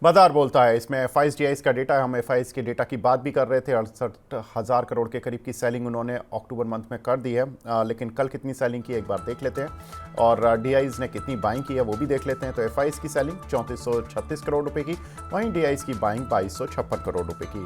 बाजार बोलता है। इसमें एफआईज डीआईज का डेटा है। हम एफआईज के डेटा की बात भी कर रहे थे। 68,000 करोड़ के करीब की सेलिंग उन्होंने अक्टूबर मंथ में कर दी है। लेकिन कल कितनी सेलिंग की एक बार देख लेते हैं, और डीआईज ने कितनी बाइंग की है वो भी देख लेते हैं। तो एफआईज की सेलिंग 3436 करोड़ रुपए की, वहीं डीआईज की बाइंग 2256 करोड़ रुपए की।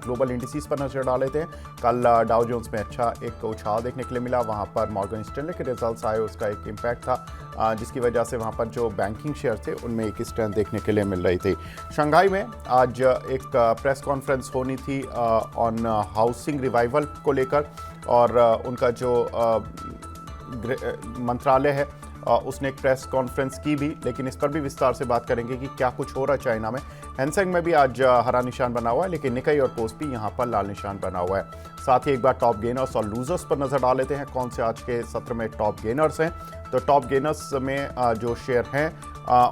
ग्लोबल इंडिसेस पर नजर डाल लेते हैं। कल डाउ जोन्स में अच्छा एक उछाल देखने के लिए मिला। वहां पर मॉर्गन स्टैनले के रिजल्ट्स आए, उसका एक इम्पैक्ट था, जिसकी वजह से वहां पर जो बैंकिंग शेयर थे उनमें एक स्ट्रेंथ देखने के लिए मिल रही थी। शंघाई में आज एक प्रेस कॉन्फ्रेंस होनी थी ऑन हाउसिंग रिवाइवल को लेकर, और उनका जो मंत्रालय है उसने एक प्रेस कॉन्फ्रेंस की भी, लेकिन इस पर भी विस्तार से बात करेंगे कि क्या कुछ हो रहा है चाइना में। हैंसेंग में भी आज हरा निशान बना हुआ है, लेकिन निकाई और कोस्पी यहाँ पर लाल निशान बना हुआ है। साथ ही एक बार टॉप गेनर्स और लूजर्स पर नजर डाल लेते हैं, कौन से आज के सत्र में टॉप गेनर्स हैं। तो टॉप गेनर्स में जो शेयर हैं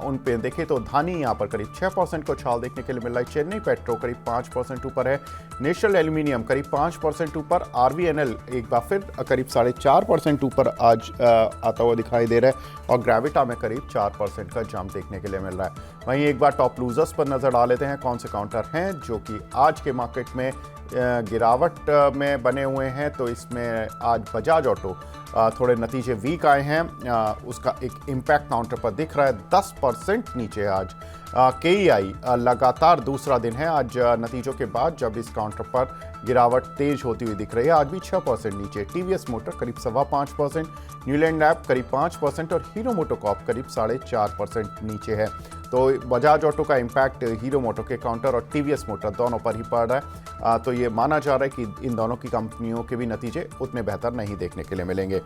उन पे देखें तो धानी यहाँ पर करीब 6% को छाल देखने के लिए मिल रहा है। चेन्नई पेट्रो करीब 5% ऊपर है। नेशनल एल्यूमिनियम करीब 5% ऊपर। आरवीएनएल एक बार फिर करीब 4.5% ऊपर आज आता हुआ दिखाई दे रहा है, और ग्रेविटा में करीब 4% का जंप देखने के लिए मिल रहा है। वहीं एक बार टॉप लूजर्स पर नजर डाल लेते हैं, कौन से काउंटर हैं जो कि आज के मार्केट में गिरावट में बने हुए हैं। तो इसमें आज बजाज ऑटो थोड़े नतीजे वीक आए हैं, उसका एक इम्पैक्ट काउंटर पर दिख रहा है। 10% नीचे आज। केईआई लगातार दूसरा दिन है आज नतीजों के बाद जब इस काउंटर पर गिरावट तेज होती हुई दिख रही है, आज भी 6% नीचे। टीवीएस मोटर करीब 5.25%, न्यूलैंड लैब करीब 5% और हीरो मोटोकॉर्प करीब 4.5% नीचे है। तो बजाज ऑटो का इम्पैक्ट हीरो मोटो के काउंटर और टीवीएस मोटर दोनों पर ही पड़ रहा है। तो ये माना जा रहा है कि इन दोनों की कंपनियों के भी नतीजे उतने बेहतर नहीं देखने के लिए मिलेंगे।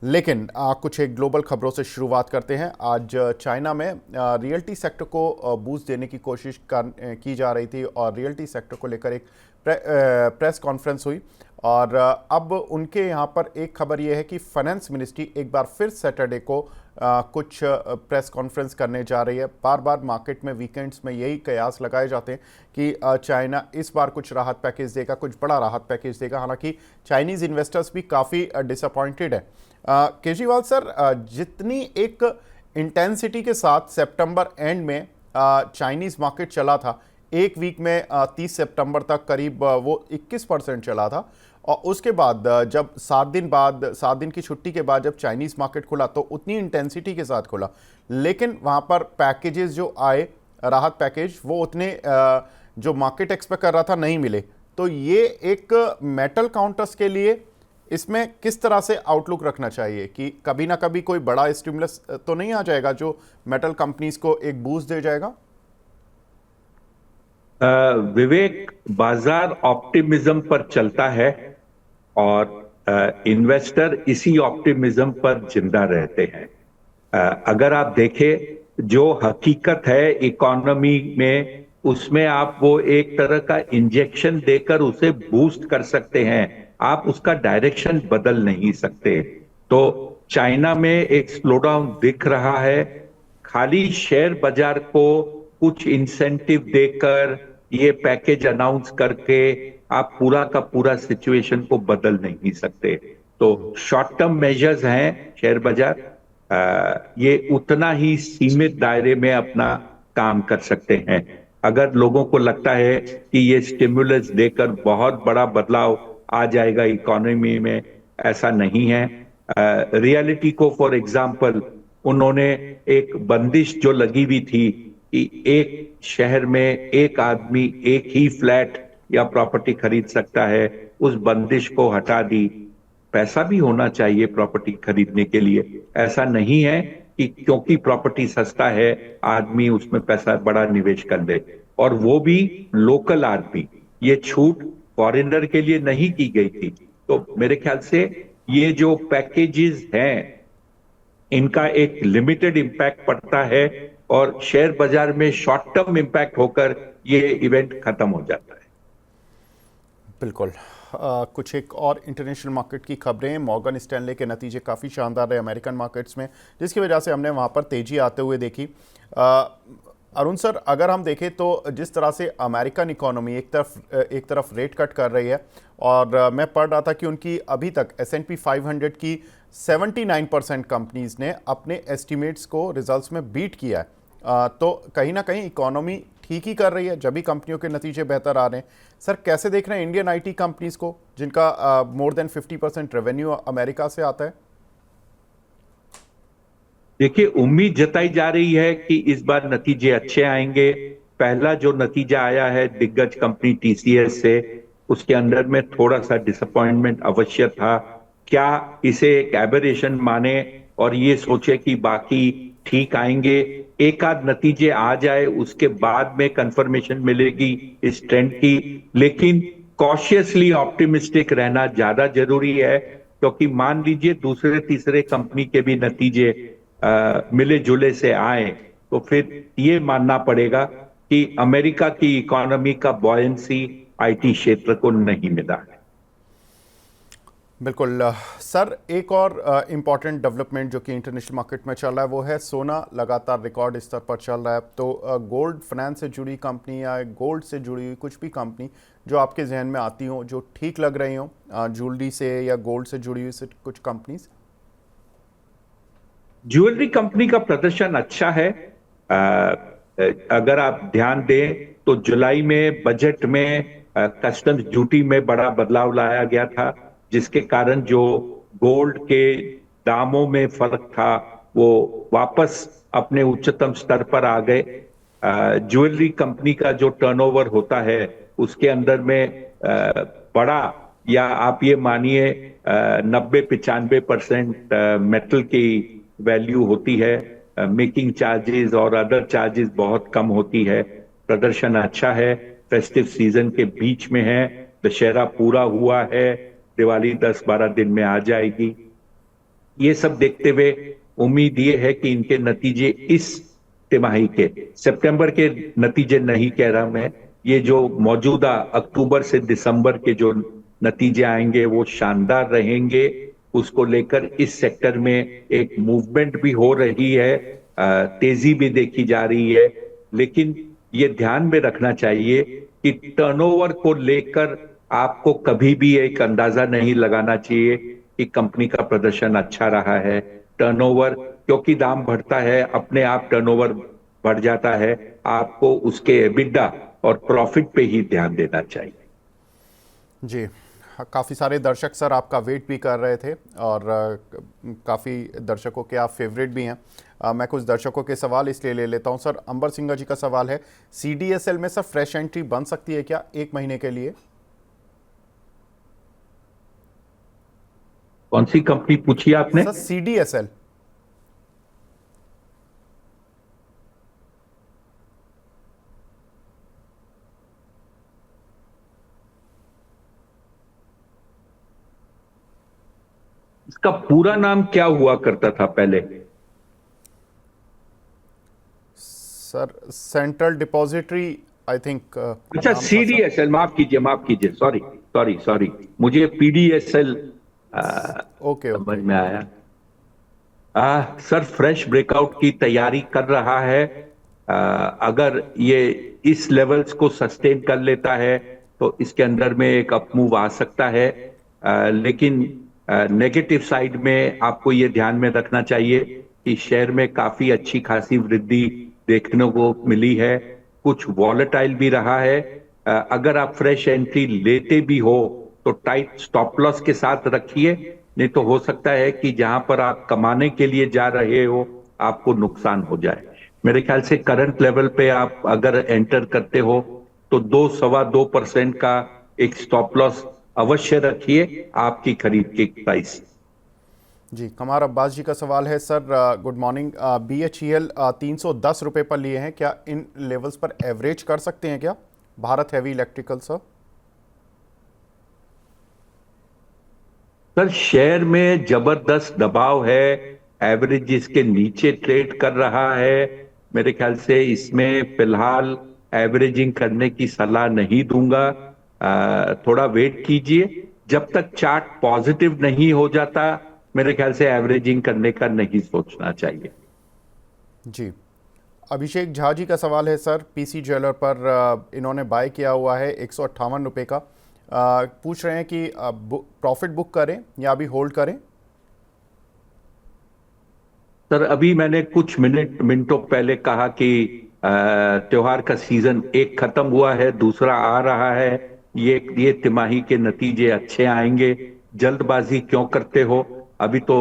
लेकिन कुछ एक ग्लोबल खबरों से शुरुआत करते हैं। आज चाइना में रियल्टी सेक्टर को बूस्ट देने की कोशिश की जा रही थी, और रियल्टी सेक्टर को लेकर एक प्रेस कॉन्फ्रेंस हुई, और अब उनके यहाँ पर एक खबर ये है कि फाइनेंस मिनिस्ट्री एक बार फिर सैटरडे को कुछ प्रेस कॉन्फ्रेंस करने जा रही है। बार बार मार्केट में वीकेंड्स में यही कयास लगाए जाते हैं कि चाइना इस बार कुछ राहत पैकेज देगा, कुछ बड़ा राहत पैकेज देगा। हालांकि चाइनीज़ इन्वेस्टर्स भी काफ़ी डिसअपॉइंटेड है। केजरीवाल सर, जितनी एक इंटेंसिटी के साथ सितंबर एंड में चाइनीज़ मार्केट चला था, एक वीक में 30 सितंबर तक करीब वो 21% चला था, और उसके बाद जब 7 दिन की छुट्टी के बाद जब चाइनीज़ मार्केट खुला तो उतनी इंटेंसिटी के साथ खुला, लेकिन वहाँ पर पैकेजेस जो आए, राहत पैकेज, वो उतने जो मार्केट एक्सपेक्ट कर रहा था नहीं मिले। तो ये एक मेटल काउंटर्स के लिए इसमें किस तरह से आउटलुक रखना चाहिए कि कभी ना कभी कोई बड़ा स्टिमुलस तो नहीं आ जाएगा जो मेटल कंपनीज को एक बूस्ट दे जाएगा? विवेक, बाजार ऑप्टिमिज्म पर चलता है और इन्वेस्टर इसी ऑप्टिमिज्म पर जिंदा रहते हैं। अगर आप देखें जो हकीकत है इकोनॉमी में, उसमें आप वो एक तरह का इंजेक्शन देकर उसे बूस्ट कर सकते हैं, आप उसका डायरेक्शन बदल नहीं सकते। तो चाइना में एक स्लोडाउन दिख रहा है। खाली शेयर बाजार को कुछ इंसेंटिव देकर, ये पैकेज अनाउंस करके आप पूरा का पूरा सिचुएशन को बदल नहीं सकते। तो शॉर्ट टर्म मेजर्स हैं शेयर बाजार, ये उतना ही सीमित दायरे में अपना काम कर सकते हैं। अगर लोगों को लगता है कि ये स्टिमुलस देकर बहुत बड़ा बदलाव आ जाएगा इकोनॉमी में, ऐसा नहीं है। रियलिटी को फॉर एग्जांपल, उन्होंने एक बंदिश जो लगी हुई थी कि एक शहर में एक आदमी एक ही फ्लैट या प्रॉपर्टी खरीद सकता है, उस बंदिश को हटा दी। पैसा भी होना चाहिए प्रॉपर्टी खरीदने के लिए। ऐसा नहीं है कि क्योंकि प्रॉपर्टी सस्ता है आदमी उसमें पैसा बड़ा निवेश कर दे, और वो भी लोकल आदमी। ये छूट फॉरेनर के लिए नहीं की गई थी। तो मेरे ख्याल से ये जो पैकेजेस हैं, इनका एक लिमिटेड इम्पैक्ट पड़ता है और शेयर बाजार में शॉर्ट टर्म इम्पैक्ट होकर ये इवेंट खत्म हो जाता है। बिल्कुल। कुछ एक और इंटरनेशनल मार्केट की खबरें। मॉर्गन स्टैनले के नतीजे काफ़ी शानदार रहे अमेरिकन मार्केट्स में, जिसकी वजह से हमने वहाँ पर तेज़ी आते हुए देखी। अरुण सर, अगर हम देखें तो जिस तरह से अमेरिकन इकोनॉमी एक तरफ रेट कट कर रही है, और मैं पढ़ रहा था कि उनकी अभी तक S&P 500 की 79% कंपनीज ने अपने एस्टिमेट्स को रिजल्ट्स में बीट किया है। तो कहीं ना कहीं इकोनॉमी ठीक ही कर रही है जब भी कंपनियों के नतीजे बेहतर आ रहे हैं। सर कैसे देख रहे हैं इंडियन आईटी कंपनीज को जिनका मोर देन 50% रेवेन्यू अमेरिका से आता है? देखिए, उम्मीद जताई जा रही है कि इस बार नतीजे अच्छे आएंगे। पहला जो नतीजा आया है दिग्गज कंपनी टीसीएस से, उसके अंदर में थोड़ा सा डिसअपॉइंटमेंट अवश्य था। क्या इसे एक एबरेशन माने और ये सोचे कि बाकी ठीक आएंगे? एक आध नतीजे आ जाए उसके बाद में कंफर्मेशन मिलेगी इस ट्रेंड की, लेकिन कॉशियसली ऑप्टिमिस्टिक रहना ज्यादा जरूरी है, क्योंकि मान लीजिए दूसरे तीसरे कंपनी के भी नतीजे मिले जुले से आए तो फिर ये मानना पड़ेगा कि अमेरिका की इकोनॉमी का बॉयंसी आईटी क्षेत्र को नहीं मिला है। बिल्कुल सर, एक और इम्पॉर्टेंट डेवलपमेंट जो कि इंटरनेशनल मार्केट में चल रहा है वो है सोना लगातार रिकॉर्ड स्तर पर चल रहा है। तो गोल्ड फाइनेंस से जुड़ी कंपनी या गोल्ड से जुड़ी हुई कुछ भी कंपनी जो आपके जहन में आती हो जो ठीक लग रही हो, ज्वेलरी से या गोल्ड से जुड़ी हुई से कुछ कंपनीज? ज्वेलरी कंपनी का प्रदर्शन अच्छा है। अगर आप ध्यान दें तो जुलाई में बजट में कस्टम्स ड्यूटी में बड़ा बदलाव लाया गया था, जिसके कारण जो गोल्ड के दामों में फर्क था वो वापस अपने उच्चतम स्तर पर आ गए। ज्वेलरी कंपनी का जो टर्नओवर होता है उसके अंदर में बड़ा, या आप ये मानिए 90-95% मेटल की वैल्यू होती है। मेकिंग चार्जेस और अदर चार्जेस बहुत कम होती है। प्रदर्शन अच्छा है, फेस्टिव सीजन के बीच में है, दशहरा पूरा हुआ है, दिवाली 10-12 दिन में आ जाएगी। ये सब देखते हुए उम्मीद ये है कि इनके नतीजे इस तिमाही के, सितंबर के नतीजे नहीं कह रहा मैं, ये जो मौजूदा अक्टूबर से दिसंबर के जो नतीजे आएंगे वो शानदार रहेंगे। उसको लेकर इस सेक्टर में एक मूवमेंट भी हो रही है, तेजी भी देखी जा रही है। लेकिन ये ध्यान में रखना चाहिए कि टर्नओवर को लेकर आपको कभी भी एक अंदाजा नहीं लगाना चाहिए कि कंपनी का प्रदर्शन अच्छा रहा है। टर्नओवर, क्योंकि दाम बढ़ता है अपने आप टर्नओवर बढ़ जाता है, आपको उसके एबिडा और प्रॉफिट पे ही ध्यान देना चाहिए। जी, काफ़ी सारे दर्शक सर आपका वेट भी कर रहे थे और काफ़ी दर्शकों के आप फेवरेट भी हैं। मैं कुछ दर्शकों के सवाल इसलिए ले लेता हूं। सर अंबर सिंघा जी का सवाल है, सीडीएसएल में सर फ्रेश एंट्री बन सकती है क्या 1 महीने के लिए? कौन सी कंपनी पूछी आपने? Sir CDSL. इसका पूरा नाम क्या हुआ करता था पहले? Sir central depository I think. अच्छा, सीडीएसएल, माफ कीजिए माफ कीजिए, सॉरी सॉरी सॉरी, मुझे पीडीएसएल ओके समझ ओके। में आया। सर फ्रेश ब्रेकआउट की तैयारी कर रहा है। अगर ये इस लेवल्स को सस्टेन कर लेता है तो इसके अंदर में एक अप मूव आ सकता है। लेकिन नेगेटिव साइड में आपको ये ध्यान में रखना चाहिए कि शेयर में काफी अच्छी खासी वृद्धि देखने को मिली है, कुछ वॉलेटाइल भी रहा है। अगर आप फ्रेश एंट्री लेते भी हो तो टाइट स्टॉप लॉस के साथ रखिए, नहीं तो हो सकता है कि जहां पर आप कमाने के लिए जा रहे हो आपको नुकसान हो जाए। मेरे ख्याल से करंट लेवल पे आप अगर एंटर करते हो तो 2-2.25% का एक स्टॉप लॉस अवश्य रखिए आपकी खरीद की प्राइस। जी, कमार अब्बास जी का सवाल है, सर गुड मॉर्निंग, बीएचईएल 310 रुपए पर लिए हैं, क्या इन लेवल्स पर एवरेज कर सकते हैं क्या Bharat heavy electrical? Sir share में जबरदस्त दबाव है, एवरेज इसके नीचे ट्रेड कर रहा है। मेरे ख्याल से इसमें फिलहाल एवरेजिंग करने की सलाह नहीं दूंगा। थोड़ा वेट कीजिए, जब तक चार्ट पॉजिटिव नहीं हो जाता मेरे ख्याल से एवरेजिंग करने का नहीं सोचना चाहिए। जी, अभिषेक झा जी का सवाल है, सर पीसी ज्वेलर पर इन्होंने बाय किया हुआ है 158 रुपये का, पूछ रहे हैं कि प्रॉफिट बुक करें या अभी होल्ड करें? सर अभी मैंने कुछ मिनटों पहले कहा कि त्योहार का सीजन एक खत्म हुआ है, दूसरा आ रहा है। ये तिमाही के नतीजे अच्छे आएंगे। जल्दबाजी क्यों करते हो? अभी तो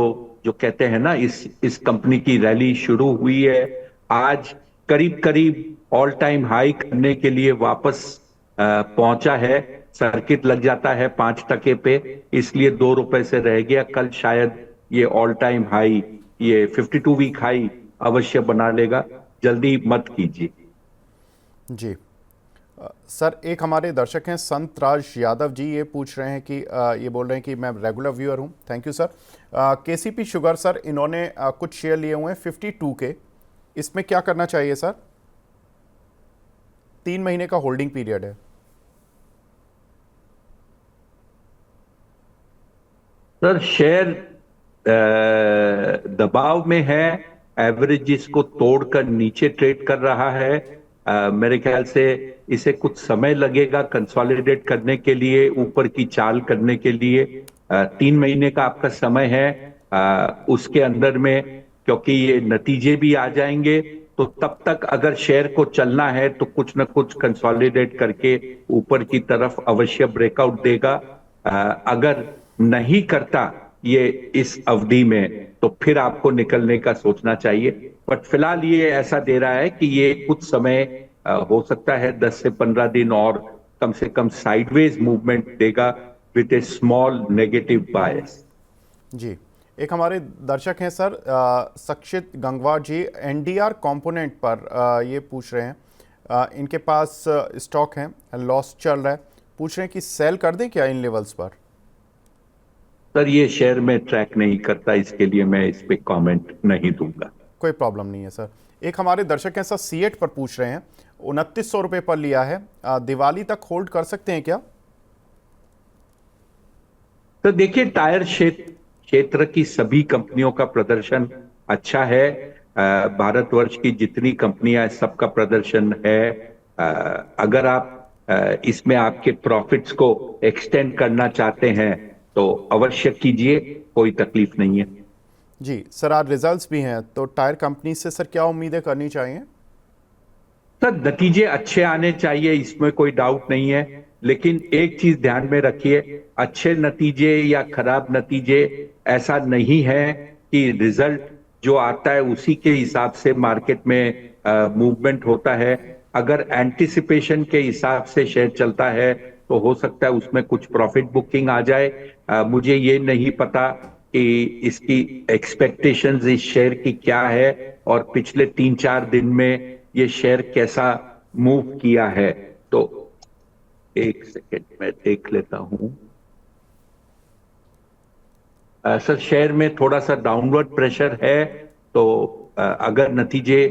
जो कहते हैं ना, इस कंपनी की रैली शुरू हुई है। आज करीब करीब ऑल टाइम हाई करने के लिए वापस पहुंचा है। सर्किट लग जाता है 5% पे, इसलिए 2 रुपए से रह गया। कल शायद ये ऑल टाइम हाई, ये 52 वीक हाई अवश्य बना लेगा। जल्दी मत कीजिए। जी सर, एक हमारे दर्शक हैं संत राज यादव जी, ये पूछ रहे हैं कि ये बोल रहे हैं कि मैं रेगुलर व्यूअर हूं। Thank you sir. KCP sugar sir, इन्होंने कुछ शेयर लिए हुए हैं 52 के, इसमें क्या करना चाहिए सर? 3 महीने का होल्डिंग पीरियड है। सर, शेयर दबाव में है। एवरेज इसको तोड़कर नीचे ट्रेड कर रहा है। मेरे ख्याल से इसे कुछ समय लगेगा कंसोलिडेट करने के लिए, ऊपर की चाल करने के लिए। 3 महीने का आपका समय है। उसके अंदर में, क्योंकि ये नतीजे भी आ जाएंगे, तो तब तक अगर शेयर को चलना है तो कुछ ना कुछ कंसोलिडेट करके ऊपर की तरफ अवश्य ब्रेकआउट देगा। अगर नहीं करता ये इस अवधि में, तो फिर आपको निकलने का सोचना चाहिए। बट फिलहाल ये ऐसा दे रहा है कि ये कुछ समय, हो सकता है 10 से 15 दिन और कम से कम साइडवेज मूवमेंट देगा विद ए स्मॉल नेगेटिव बायस। जी, एक हमारे दर्शक हैं सर सक्षित गंगवार जी, एनडीआर कंपोनेंट पर ये पूछ रहे हैं। इनके पास स्टॉक है, लॉस चल रहा है, पूछ रहे हैं कि सेल कर दें क्या इन लेवल्स पर? सर, ये शेयर में ट्रैक नहीं करता, इसके लिए मैं इस पे कमेंट नहीं दूंगा। कोई प्रॉब्लम नहीं है सर। एक हमारे दर्शक हैं सर सीएट पर पूछ रहे हैं, 2900 रुपये पर लिया है, दिवाली तक होल्ड कर सकते हैं क्या? तो देखिए, टायर क्षेत्र की सभी कंपनियों का प्रदर्शन अच्छा है। भारतवर्ष की जितनी कंपनियां, सबका प्रदर्शन है। अगर आप इसमें आपके प्रॉफिट्स को एक्सटेंड करना चाहते हैं तो अवश्य कीजिए, कोई तकलीफ नहीं है। जी सर, आज रिजल्ट्स भी हैं, तो टायर कंपनी से सर क्या उम्मीदें करनी चाहिए? सर, नतीजे अच्छे आने चाहिए, इसमें कोई डाउट नहीं है। लेकिन एक चीज ध्यान में रखिए, अच्छे नतीजे या खराब नतीजे ऐसा नहीं है कि रिजल्ट जो आता है उसी के हिसाब से मार्केट में मूवमेंट होता है। अगर एंटिसिपेशन के हिसाब से शेयर चलता है तो हो सकता है उसमें कुछ प्रॉफिट बुकिंग आ जाए। मुझे ये नहीं पता कि इसकी एक्सपेक्टेशंस इस शेयर की क्या है और पिछले 3-4 दिन में ये शेयर कैसा मूव किया है। तो एक सेकेंड में देख लेता हूं। सर, शेयर में थोड़ा सा डाउनवर्ड प्रेशर है, तो अगर नतीजे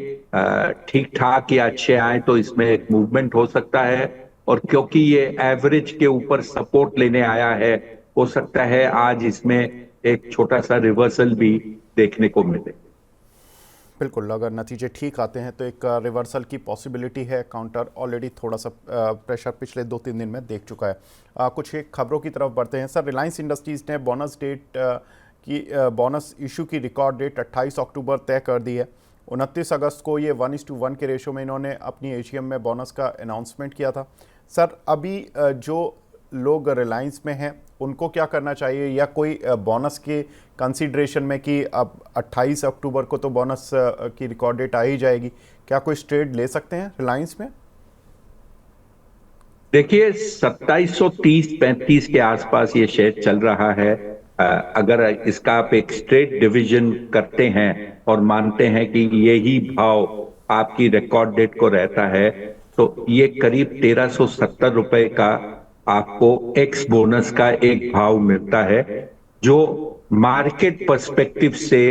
ठीक ठाक या अच्छे आए तो इसमें एक मूवमेंट हो सकता है। और क्योंकि ये एवरेज के ऊपर सपोर्ट लेने आया है, हो सकता है आज इसमें एक छोटा सा रिवर्सल भी देखने को मिले। बिल्कुल, अगर नतीजे ठीक आते हैं तो एक रिवर्सल की पॉसिबिलिटी है। काउंटर ऑलरेडी थोड़ा सा प्रेशर पिछले 2-3 दिन में देख चुका है। कुछ एक खबरों की तरफ बढ़ते हैं सर। रिलायंस इंडस्ट्रीज़ ने बोनस इशू की रिकॉर्ड डेट 28 अक्टूबर तय कर दी है। 29 अगस्त को ये 1:1 के रेशो में इन्होंने अपनी एजीएम में बोनस का अनाउंसमेंट किया था। सर, अभी जो लोग रिलायंस में हैं उनको क्या करना चाहिए, या कोई बोनस के कंसीडरेशन में कि अब 28 अक्टूबर को तो बोनस की रिकॉर्ड डेट आ ही जाएगी, क्या कोई ट्रेड ले सकते हैं रिलायंस में? देखिए, 2730-35 के आसपास ये शेयर चल रहा है। अगर इसका आप एक स्ट्रेट डिवीजन करते हैं और मानते हैं कि यही भाव आपकी रिकॉर्ड डेट को रहता है, तो ये करीब 1370 रुपए का आपको एक्स बोनस का एक भाव मिलता है, जो मार्केट पर्सपेक्टिव से,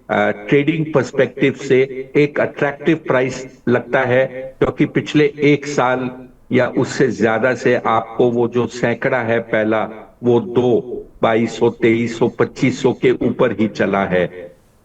ट्रेडिंग पर्सपेक्टिव से एक अट्रैक्टिव प्राइस लगता है। क्योंकि पिछले 1 साल या उससे ज्यादा से आपको वो जो सैकड़ा है पहला, वो 2200, 2300, 2500 के ऊपर ही चला है।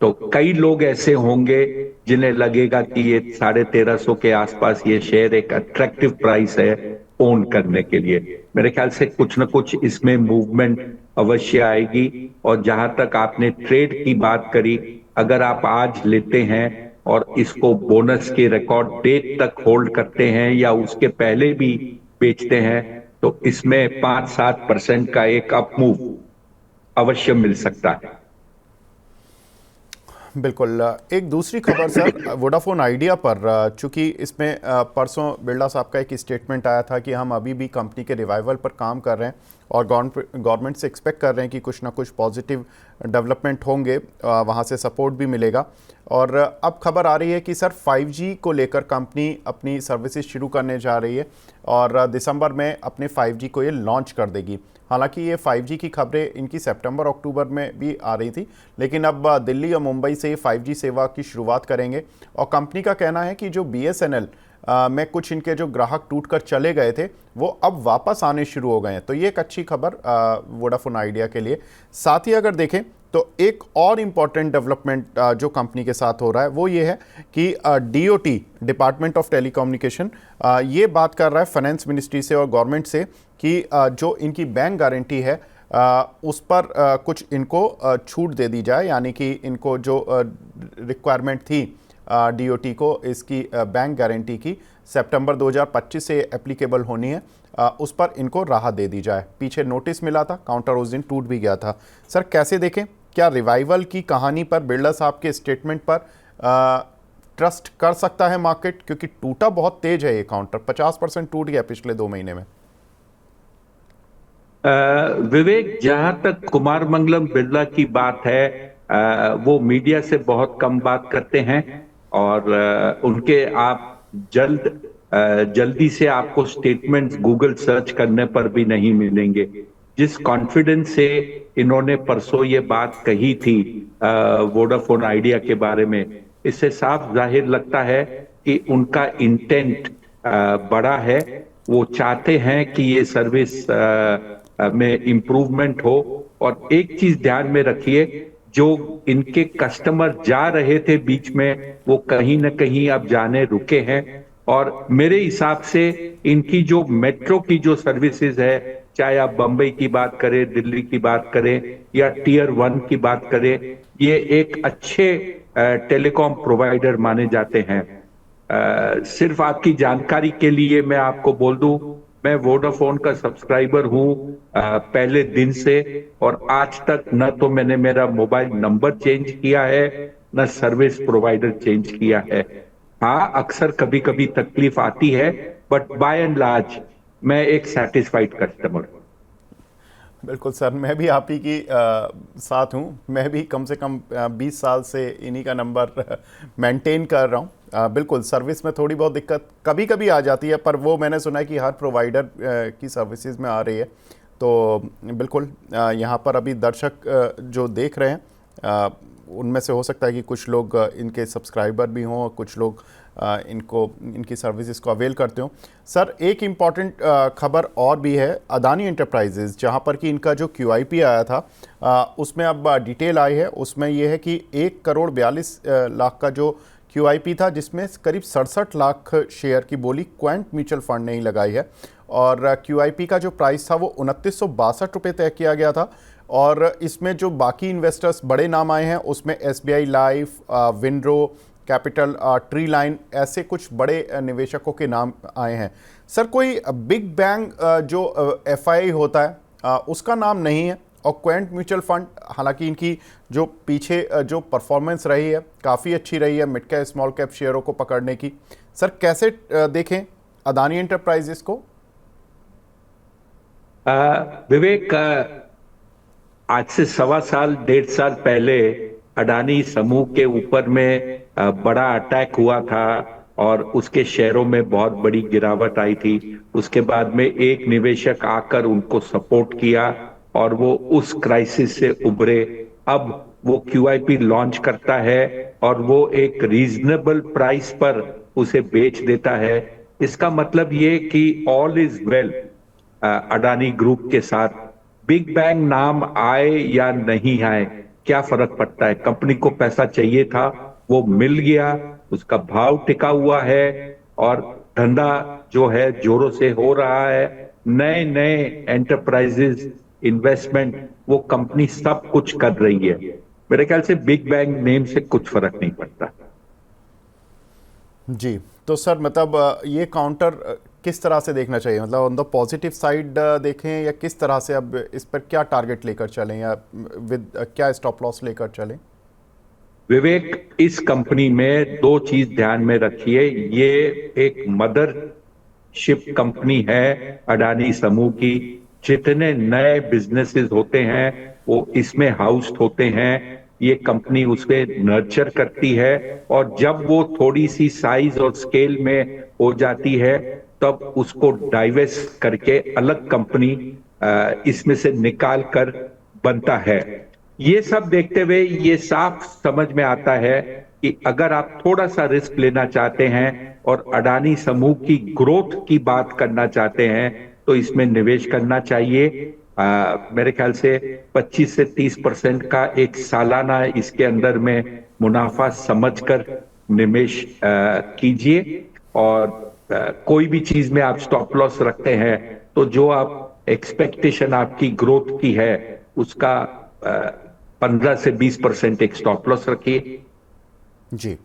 तो कई लोग ऐसे होंगे जिन्हें लगेगा कि ये 1350 के आसपास ये शेयर एक अट्रैक्टिव प्राइस है ओन करने के लिए। मेरे ख्याल से कुछ ना कुछ इसमें मूवमेंट अवश्य आएगी। और जहां तक आपने ट्रेड की बात करी, अगर आप आज लेते हैं और इसको बोनस के रिकॉर्ड डेट तक होल्ड करते हैं या उसके पहले भी बेचते हैं, तो इसमें 5-7% का एक अप मूव अवश्य मिल सकता है। बिल्कुल। एक दूसरी खबर सर, वोडाफोन आइडिया पर, चूंकि इसमें परसों बिरला साहब का एक स्टेटमेंट आया था कि हम अभी भी कंपनी के रिवाइवल पर काम कर रहे हैं और गवर्नमेंट से एक्सपेक्ट कर रहे हैं कि कुछ ना कुछ पॉजिटिव डेवलपमेंट होंगे, वहाँ से सपोर्ट भी मिलेगा। और अब खबर आ रही है कि सर 5G को लेकर कंपनी अपनी सर्विसेज शुरू करने जा रही है और दिसंबर में अपने 5G को ये लॉन्च कर देगी। हालांकि ये 5G की खबरें इनकी सितंबर अक्टूबर में भी आ रही थी, लेकिन अब दिल्ली और मुंबई से 5G सेवा की शुरुआत करेंगे। और कंपनी का कहना है कि जो BSNL में कुछ इनके जो ग्राहक टूटकर चले गए थे वो अब वापस आने शुरू हो गए हैं। तो ये एक अच्छी खबर वोडाफोन आइडिया के लिए। साथ ही अगर देखें तो एक और इम्पॉर्टेंट डेवलपमेंट जो कंपनी के साथ हो रहा है वो ये है कि DOT, डिपार्टमेंट ऑफ टेलीकम्युनिकेशन, ये बात कर रहा है फाइनेंस मिनिस्ट्री से और गवर्नमेंट से कि जो इनकी बैंक गारंटी है उस पर कुछ इनको छूट दे दी जाए, यानी कि इनको जो रिक्वायरमेंट थी DOT को इसकी बैंक गारंटी की सितंबर 2025 से एप्लीकेबल होनी है, उस पर इनको राहत दे दी जाए। पीछे नोटिस मिला था, काउंटर उस दिन टूट भी गया था। सर कैसे देखें, क्या रिवाइवल की कहानी पर बिरला साहब के स्टेटमेंट पर ट्रस्ट कर सकता है मार्केट? क्योंकि टूटा बहुत तेज है ये काउंटर, 50% टूट गया पिछले 2 महीने में। विवेक, जहां तक कुमार मंगलम बिरला की बात है, वो मीडिया से बहुत कम बात करते हैं और उनके आप जल्दी से आपको स्टेटमेंट्स गूगल सर्च करने पर भी नहीं मिलेंगे। जिस कॉन्फिडेंस से इन्होंने परसों ये बात कही थी वोडाफोन आइडिया के बारे में, इससे साफ जाहिर लगता है कि उनका इंटेंट बड़ा है। वो चाहते हैं कि ये सर्विस में इम्प्रूवमेंट हो। और एक चीज ध्यान में रखिए, जो इनके कस्टमर जा रहे थे बीच में, वो कहीं ना कहीं अब जाने रुके हैं। और मेरे हिसाब से इनकी जो मेट्रो की जो सर्विसेज है, चाहे आप बंबई की बात करें, दिल्ली की बात करें या टियर 1 की बात करें, ये एक अच्छे टेलीकॉम प्रोवाइडर माने जाते हैं। सिर्फ आपकी जानकारी के लिए मैं आपको बोल दूं, मैं वोडाफोन का सब्सक्राइबर हूं पहले दिन से, और आज तक न तो मैंने मेरा मोबाइल नंबर चेंज किया है, न सर्विस प्रोवाइडर चेंज किया है। हाँ, अक्सर कभी कभी तकलीफ आती है, बट बाय एंड लार्ज मैं एक सेटिस्फाइड कस्टमर हूं। बिल्कुल सर, मैं भी आप ही की साथ हूँ। मैं भी कम से कम 20 साल से इन्हीं का नंबर मेंटेन कर रहा हूँ। बिल्कुल सर्विस में थोड़ी बहुत दिक्कत कभी कभी आ जाती है, पर वो मैंने सुना है कि हर प्रोवाइडर की सर्विसेज में आ रही है। तो बिल्कुल यहाँ पर अभी दर्शक जो देख रहे हैं उनमें से हो सकता है कि कुछ लोग इनके सब्सक्राइबर भी हों और कुछ लोग इनकी सर्विसेज को अवेल करते हों। सर एक इम्पॉर्टेंट खबर और भी है, अदानी एंटरप्राइजेज, जहां पर कि इनका जो QIP आया था उसमें अब डिटेल आई है। उसमें यह है कि 1,42,00,000 का जो QIP था, जिसमें करीब 67 लाख शेयर की बोली क्वेंट म्यूचुअल फंड ने ही लगाई है। और QIP का जो प्राइस था वो 2962 रुपये तय किया गया था। और इसमें जो बाकी इन्वेस्टर्स बड़े नाम आए हैं उसमें SBI लाइफ, विंड्रो कैपिटल, ट्री लाइन, ऐसे कुछ बड़े निवेशकों के नाम आए हैं। सर कोई बिग बैंग जो FII होता है उसका नाम नहीं है। और क्वेंट म्यूचुअल फंड, हालांकि इनकी जो पीछे जो परफॉर्मेंस रही है काफ़ी अच्छी रही है मिड कैप स्मॉल कैप शेयरों को पकड़ने की। सर कैसे देखें अदानी एंटरप्राइजेस को? विवेक, आज से 1.25 1.5 साल पहले अडानी समूह के ऊपर में बड़ा अटैक हुआ था और उसके शेयरों में बहुत बड़ी गिरावट आई थी। उसके बाद में एक निवेशक आकर उनको सपोर्ट किया और वो उस क्राइसिस से उभरे। अब वो QIP लॉन्च करता है और वो एक रीजनेबल प्राइस पर उसे बेच देता है। इसका मतलब ये कि all is well Adani group के साथ। बिग बैंग नाम आए या नहीं आए क्या फर्क पड़ता है, कंपनी को पैसा चाहिए था, वो मिल गया, उसका भाव टिका हुआ है और धंधा जो है जोरों से हो रहा है। नए नए एंटरप्राइजेस, इन्वेस्टमेंट, वो कंपनी सब कुछ कर रही है। मेरे ख्याल से बिग बैंग नेम से कुछ फर्क नहीं पड़ता। जी। तो सर मतलब ये काउंटर किस तरह से देखना चाहिए, मतलब ऑन द पॉजिटिव साइड देखें या किस तरह से, अब इस पर क्या टारगेट लेकर चलें या विद क्या स्टॉप लॉस लेकर चलें? विवेक, इस कंपनी में दो चीज ध्यान में रखिए। ये एक मदरशिप कंपनी है अडानी समूह की। जितने नए बिजनेसेस होते हैं वो इसमें हाउस्ड होते हैं। ये कंपनी उसपे नर्चर करती है, और जब वो थोड़ी सी साइज और स्केल में हो जाती है तब उसको डाइवेस्ट करके अलग कंपनी इसमें से निकाल कर बनता है। ये सब देखते हुए ये साफ समझ में आता है कि अगर आप थोड़ा सा रिस्क लेना चाहते हैं और अडानी समूह की ग्रोथ की बात करना चाहते हैं तो इसमें निवेश करना चाहिए। मेरे ख्याल से 25 से 30% का एक सालाना इसके अंदर में मुनाफा समझकर निवेश कीजिए। और कोई भी चीज में आप स्टॉप लॉस रखते हैं तो जो आप एक्सपेक्टेशन आपकी ग्रोथ की है उसका 15 से 20% एक स्टॉप लॉस रखिए। जी।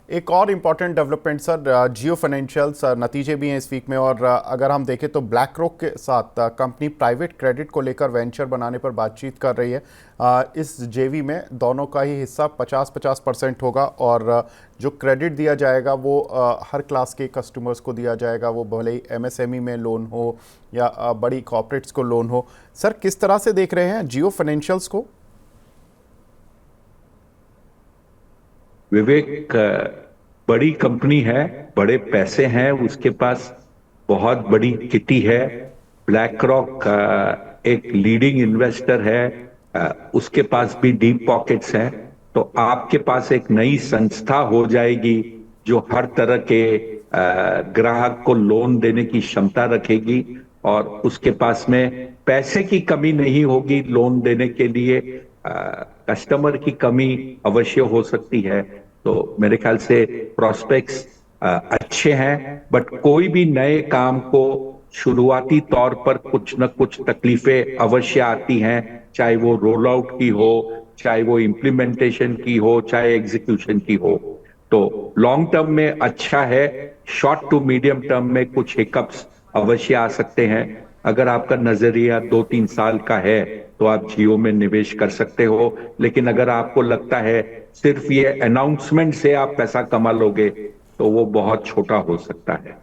एक और इम्पॉर्टेंट डेवलपमेंट सर, जियो फाइनेंशियल्स नतीजे भी हैं इस वीक में, और अगर हम देखें तो ब्लैक रॉक के साथ कंपनी प्राइवेट क्रेडिट को लेकर वेंचर बनाने पर बातचीत कर रही है। इस जेवी में दोनों का ही हिस्सा 50-50% होगा, और जो क्रेडिट दिया जाएगा वो हर क्लास के कस्टमर्स को दिया जाएगा, वो भले ही एमएसएमई में लोन हो या बड़ी कॉर्पोरेट्स को लोन हो। सर किस तरह से देख रहे हैं जियो फाइनेंशियल्स को? विवेक, बड़ी कंपनी है, बड़े पैसे हैं उसके पास, बहुत बड़ी किटी है। ब्लैक रॉक एक लीडिंग इन्वेस्टर है, उसके पास भी डीप पॉकेट्स हैं। तो आपके पास एक नई संस्था हो जाएगी जो हर तरह के ग्राहक को लोन देने की क्षमता रखेगी, और उसके पास में पैसे की कमी नहीं होगी लोन देने के लिए। कस्टमर की कमी अवश्य हो सकती है। तो मेरे ख्याल से प्रोस्पेक्ट्स अच्छे हैं, बट कोई भी नए काम को शुरुआती तौर पर कुछ न कुछ तकलीफें अवश्य आती हैं, चाहे वो रोल आउट की हो, चाहे वो इम्प्लीमेंटेशन की हो, चाहे एग्जीक्यूशन की हो। तो लॉन्ग टर्म में अच्छा है, शॉर्ट टू मीडियम टर्म में कुछ हिकअप्स अवश्य आ सकते हैं। अगर आपका नजरिया 2-3 साल का है तो आप जियो में निवेश कर सकते हो, लेकिन अगर आपको लगता है सिर्फ ये अनाउंसमेंट से आप पैसा कमा लोगे तो वो बहुत छोटा हो सकता है।